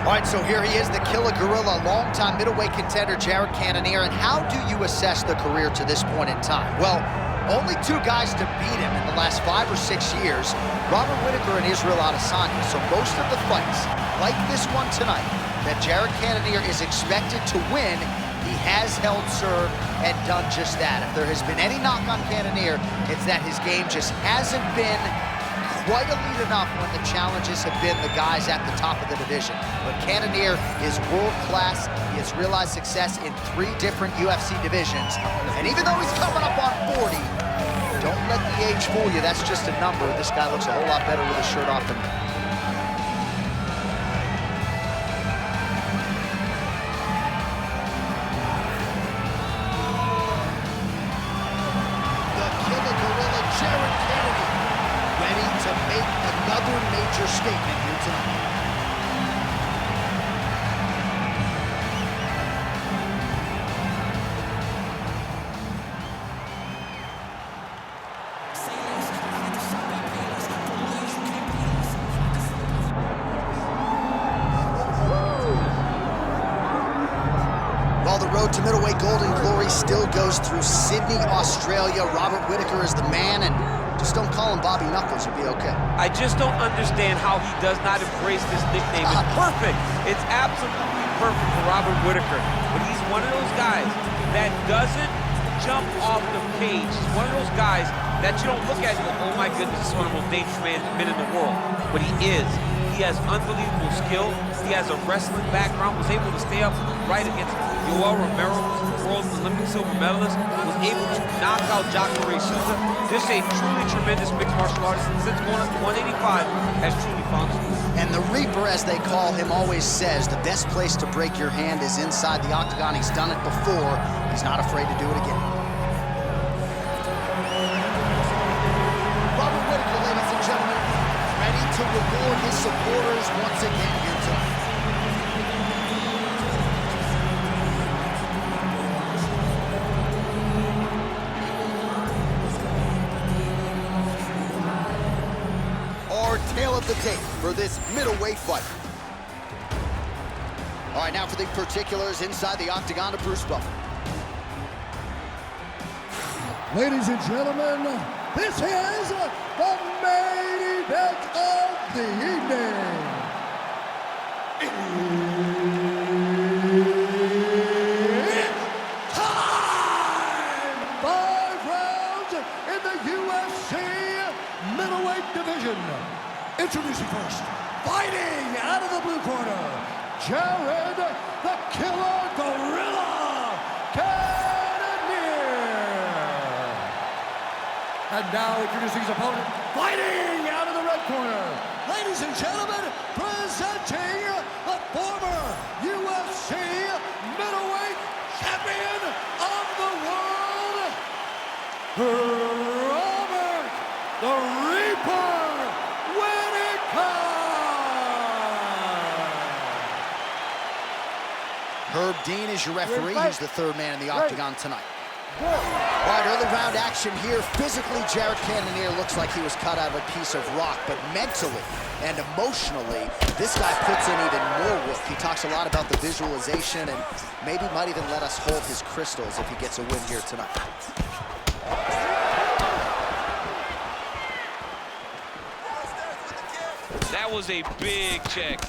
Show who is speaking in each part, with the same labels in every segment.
Speaker 1: All right, so here he is, the Killer Gorilla, longtime middleweight contender Jared Cannonier. And how do you assess the career to this point in time? Well, only two guys to beat him in the last 5 or 6 years, Robert Whittaker and Israel Adesanya. So most of the fights, like this one tonight, that Jared Cannonier is expected to win, he has held serve and done just that. If there has been any knock on Cannonier, it's that his game just hasn't been quite elite enough when the challenges have been the guys at the top of the division. But Cannonier is world-class. He has realized success in 3 different UFC divisions. And even though he's coming up on 40, don't let the age fool you. That's just a number. This guy looks a whole lot better with his shirt off than me. To make another major statement here tonight. While the road to middleweight golden glory still goes through Sydney, Australia, Robert Whittaker is the man, and just don't call him Bobby Knuckles, you'll be okay.
Speaker 2: I just don't understand how he does not embrace this nickname. It's perfect. It's absolutely perfect for Robert Whittaker. But he's one of those guys that doesn't jump off the page. He's one of those guys that you don't look at and go, oh my goodness, this is one of the most dangerous men in the world. But he is. He has unbelievable skill. He has a wrestling background, was able to stay up right against Yoel Romero, world Olympic silver medalist, was able to knock out Jacare Souza. Just a truly tremendous mixed martial artist, and since going up to 185, has truly found his groove.
Speaker 1: And the Reaper, as they call him, always says the best place to break your hand is inside the octagon. He's done it before. He's not afraid to do it again. Robert Whittaker, ladies and gentlemen, ready to reward his supporters once again here tonight. Tale of the tape for this middleweight fight. All right, now for the particulars inside the octagon of Bruce Buffer.
Speaker 3: Ladies and gentlemen, this is the main event of the evening. It's time! 5 rounds in the UFC middleweight division. Introducing first, fighting out of the blue corner, Jared the Killer Gorilla Cannonier. And now introducing his opponent, fighting out of the red corner, ladies and gentlemen, presenting the former UFC middleweight champion of the world, Robert the Reaper Whittaker!
Speaker 1: Herb Dean is your referee. He's the 3rd man in the octagon tonight. All right, early round action here. Physically, Jared Cannonier looks like he was cut out of a piece of rock, but mentally and emotionally, this guy puts in even more work. He talks a lot about the visualization and maybe might even let us hold his crystals if he gets a win here tonight.
Speaker 2: That was a big check.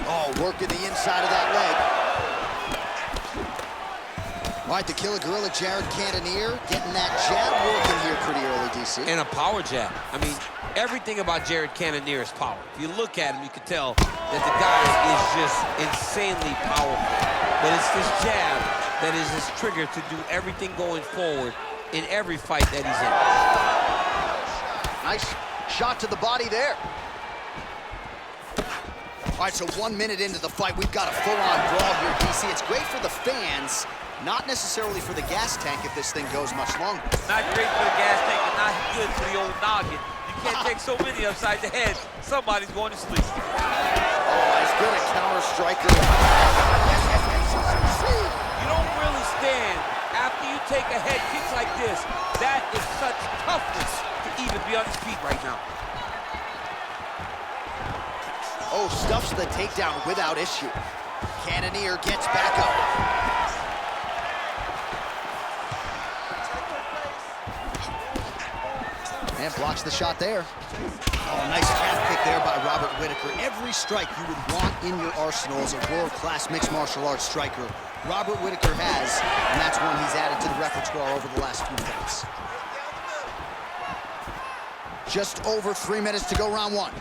Speaker 1: Oh, working the inside of that leg. All right, the Killer Gorilla, Jared Cannonier, getting that jab working here pretty early, DC.
Speaker 2: And a power jab. I mean, everything about Jared Cannonier is power. If you look at him, you can tell that the guy is just insanely powerful. But it's this jab that is his trigger to do everything going forward in every fight that he's in.
Speaker 1: Nice shot to the body there. All right, so 1 minute into the fight, we've got a full-on brawl here, DC. It's great for the fans, not necessarily for the gas tank if this thing goes much longer.
Speaker 2: Not great for the gas tank and not good for the old noggin. You can't take so many upside the head. Somebody's going to sleep.
Speaker 1: Oh, as good a counter-striker.
Speaker 2: You don't really stand after you take a head kick like this. That is such toughness to lucky to be on his feet right now.
Speaker 1: Oh, stuffs the takedown without issue. Cannonier gets back up. And blocks the shot there. Oh, nice calf kick there by Robert Whittaker. Every strike you would want in your arsenal as a world-class mixed martial arts striker, Robert Whittaker has, and that's one he's added to the repertoire over the last few fights. Just over 3 minutes to go, round one.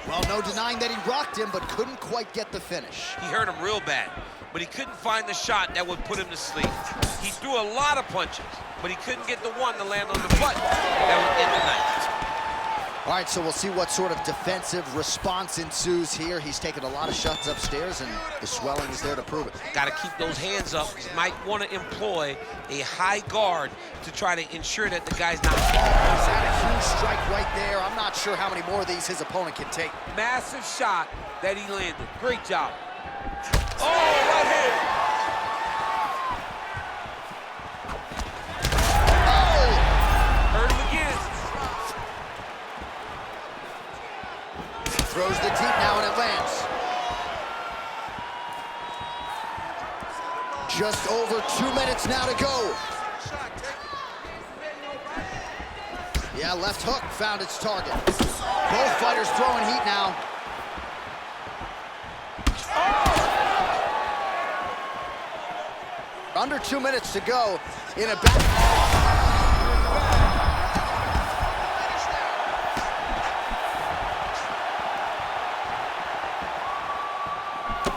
Speaker 1: Well, no denying that he rocked him, but couldn't quite get the finish.
Speaker 2: He hurt him real bad, but he couldn't find the shot that would put him to sleep. He threw a lot of punches, but he couldn't get the one to land on the button that would end the night.
Speaker 1: All right, so we'll see what sort of defensive response ensues here. He's taken a lot of shots upstairs, and the swelling is there to prove it.
Speaker 2: Got to keep those hands up. He might want to employ a high guard to try to ensure that the guy's not...
Speaker 1: He's had a huge strike right there. I'm not sure how many more of these his opponent can take.
Speaker 2: Massive shot that he landed. Great job. Oh, right hand. Hurt him again.
Speaker 1: Throws the deep now, and it lands. Just over 2 minutes now to go. Yeah, left hook found its target. Both fighters throwing heat now. Under 2 minutes to go in a back.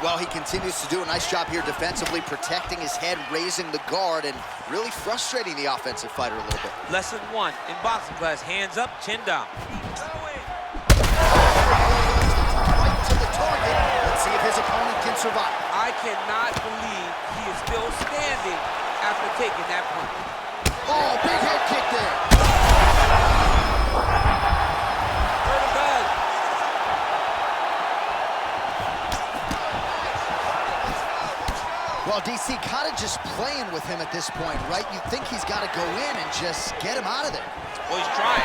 Speaker 1: Well, he continues to do a nice job here defensively, protecting his head, raising the guard, and really frustrating the offensive fighter a little bit.
Speaker 2: Lesson one in boxing class, hands up, chin down.
Speaker 1: Right to the target. Let's see if his opponent can survive.
Speaker 2: I cannot believe he is still standing after taking that punch.
Speaker 1: Oh, big head kick there.
Speaker 2: Hurt him bad.
Speaker 1: Well, DC kind of just playing with him at this point, right? You think he's got to go in and just get him out of there.
Speaker 2: Well, he's trying,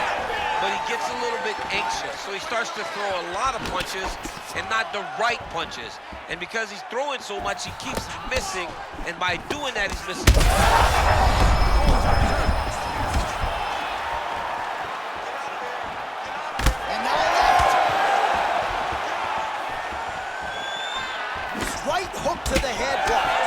Speaker 2: but he gets a little bit anxious, so he starts to throw a lot of punches and not the right punches. And because he's throwing so much, he keeps missing, and by doing that, he's missing.
Speaker 1: And now left. Right hook to the head blocked.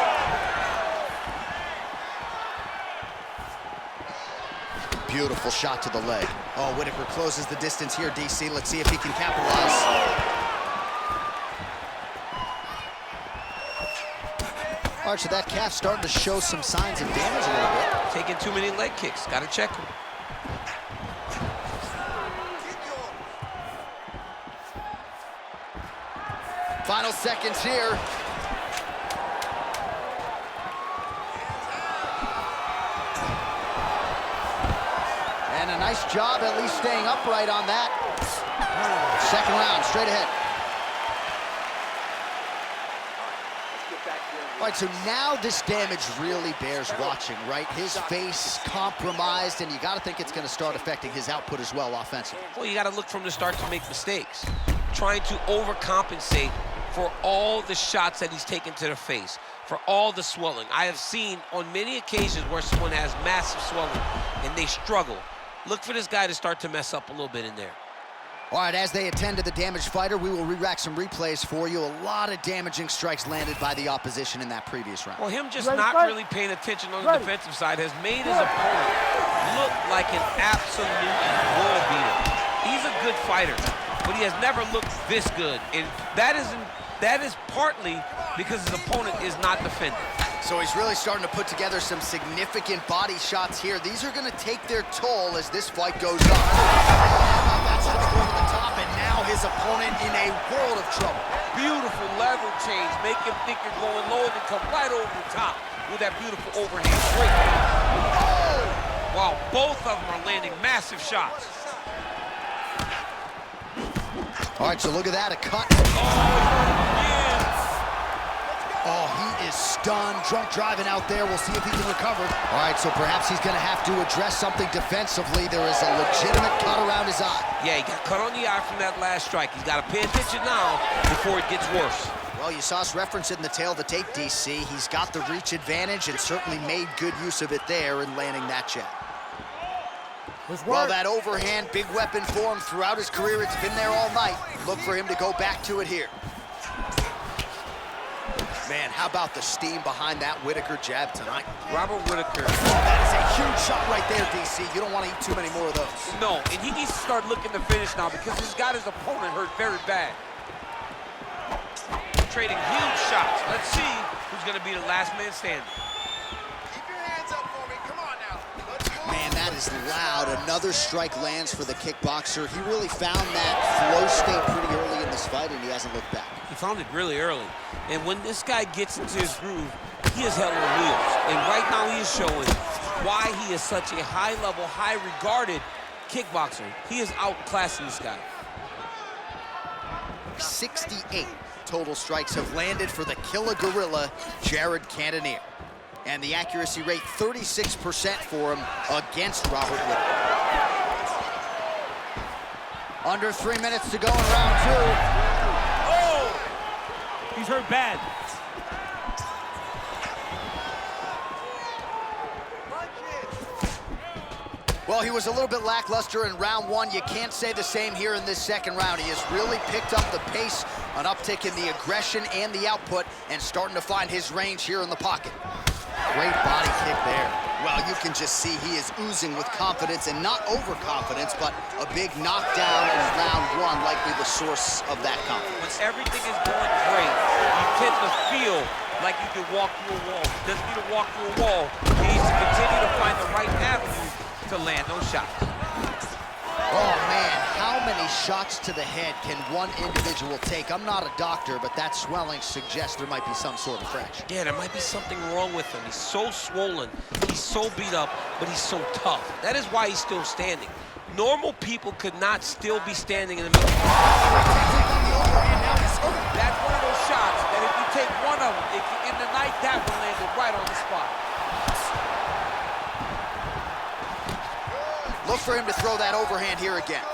Speaker 1: Beautiful shot to the leg. Oh, Whittaker closes the distance here, DC. Let's see if he can capitalize. All right, so that calf's starting to show some signs of damage a little bit.
Speaker 2: Taking too many leg kicks. Got to check him.
Speaker 1: Final seconds here. And a nice job at least staying upright on that. Second round, straight ahead. All right, so now this damage really bears watching, right? His face compromised, and you got to think it's going to start affecting his output as well offensively.
Speaker 2: Well, you got to look from the start to make mistakes. Trying to overcompensate for all the shots that he's taken to the face, for all the swelling. I have seen on many occasions where someone has massive swelling and they struggle. Look for this guy to start to mess up a little bit in there.
Speaker 1: All right, as they attend to the damaged fighter, we will re-rack some replays for you. A lot of damaging strikes landed by the opposition in that previous round.
Speaker 2: Well, him just not really paying attention on the defensive side has made his opponent look like an absolute world beater. He's a good fighter, but he has never looked this good, and that is partly because his opponent is not defending.
Speaker 1: So he's really starting to put together some significant body shots here. These are going to take their toll as this fight goes on. That's just going to the top, and now his opponent in a world of trouble.
Speaker 2: Beautiful level change. Make him think you're going low and then come right over the top with that beautiful overhand straight. Oh! Wow, both of them are landing massive shots.
Speaker 1: All right, so look at that, a cut. Oh, he is stunned, drunk driving out there. We'll see if he can recover. All right, so perhaps he's gonna have to address something defensively. There is a legitimate cut around his eye.
Speaker 2: Yeah, he got cut on the eye from that last strike. He's got to pay attention now before it gets worse.
Speaker 1: Well, you saw us reference it in the tail of the tape, DC. He's got the reach advantage and certainly made good use of it there in landing that jab. Well, that overhand, big weapon for him throughout his career. It's been there all night. Look for him to go back to it here. Man, how about the steam behind that Whittaker jab tonight?
Speaker 2: Robert Whittaker.
Speaker 1: That is a huge shot right there, DC. You don't want to eat too many more of those.
Speaker 2: No, and he needs to start looking to finish now because he's got his opponent hurt very bad. Trading huge shots. Let's see who's going to be the last man standing.
Speaker 4: Keep your hands up for me. Come on now. Let's go.
Speaker 1: Man, that is loud. Another strike lands for the kickboxer. He really found that flow state pretty early in this fight, and he hasn't looked back.
Speaker 2: He found it really early. And when this guy gets into his groove, he is hell on wheels. And right now he is showing why he is such a high-level, high-regarded kickboxer. He is outclassing this guy.
Speaker 1: 68 total strikes have landed for the killer gorilla, Jared Cannonier. And the accuracy rate, 36% for him against Robert Whittaker. Under 3 minutes to go in round 2.
Speaker 2: He's hurt bad.
Speaker 1: Well, he was a little bit lackluster in round 1. You can't say the same here in this second round. He has really picked up the pace, an uptick in the aggression and the output, and starting to find his range here in the pocket. Great body kick there. Well, you can just see he is oozing with confidence, and not overconfidence, but a big knockdown in round 1, likely the source of that confidence.
Speaker 2: When everything is going great, you tend to feel like you can walk through a wall. He doesn't need to walk through a wall. He needs to continue to find the right avenue to land those shots.
Speaker 1: Oh, man, how many shots to the head can one individual take? I'm not a doctor, but that swelling suggests there might be some sort of fracture.
Speaker 2: Yeah, there might be something wrong with him. He's so swollen, he's so beat up, but he's so tough. That is why he's still standing. Normal people could not still be standing in the middle. That's one of those shots that if you take one of them, in the night, that one landed right on the spot.
Speaker 1: Look for him to throw that overhand here again.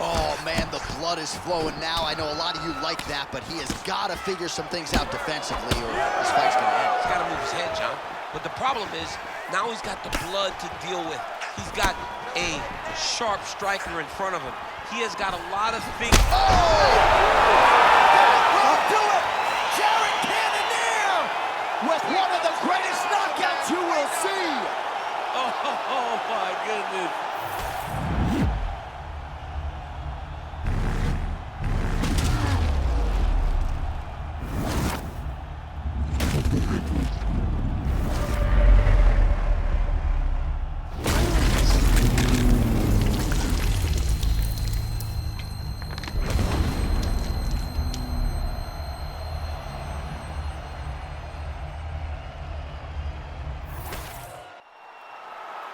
Speaker 1: Oh, man, the blood is flowing now. I know a lot of you like that, but he has got to figure some things out defensively or this fight's going to end.
Speaker 2: He's got to move his head, John. But the problem is, now he's got the blood to deal with. He's got a sharp striker in front of him. He has got a lot of things.
Speaker 1: Oh! Won't do it! Jared Cannonier with one of the greatest knockouts you will see!
Speaker 2: Oh my goodness.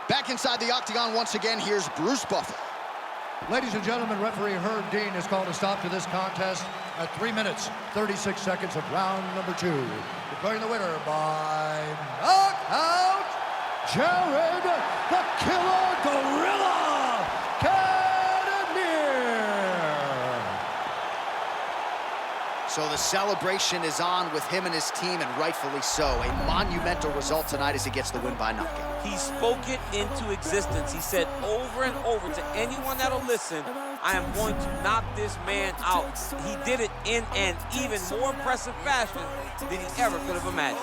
Speaker 1: Back inside the octagon once again, here's Bruce Buffer.
Speaker 3: Ladies and gentlemen, referee Herb Dean has called a stop to this contest at 3 minutes, 36 seconds of round number 2. Declaring the winner by knockout, Jared the Killer Gorilla Cannonier.
Speaker 1: So the celebration is on with him and his team, and rightfully so. A monumental result tonight as he gets the win by knockout.
Speaker 2: He spoke it into existence. He said over and over to anyone that'll listen, I am going to knock this man out. He did it in an even more impressive fashion than he ever could have imagined.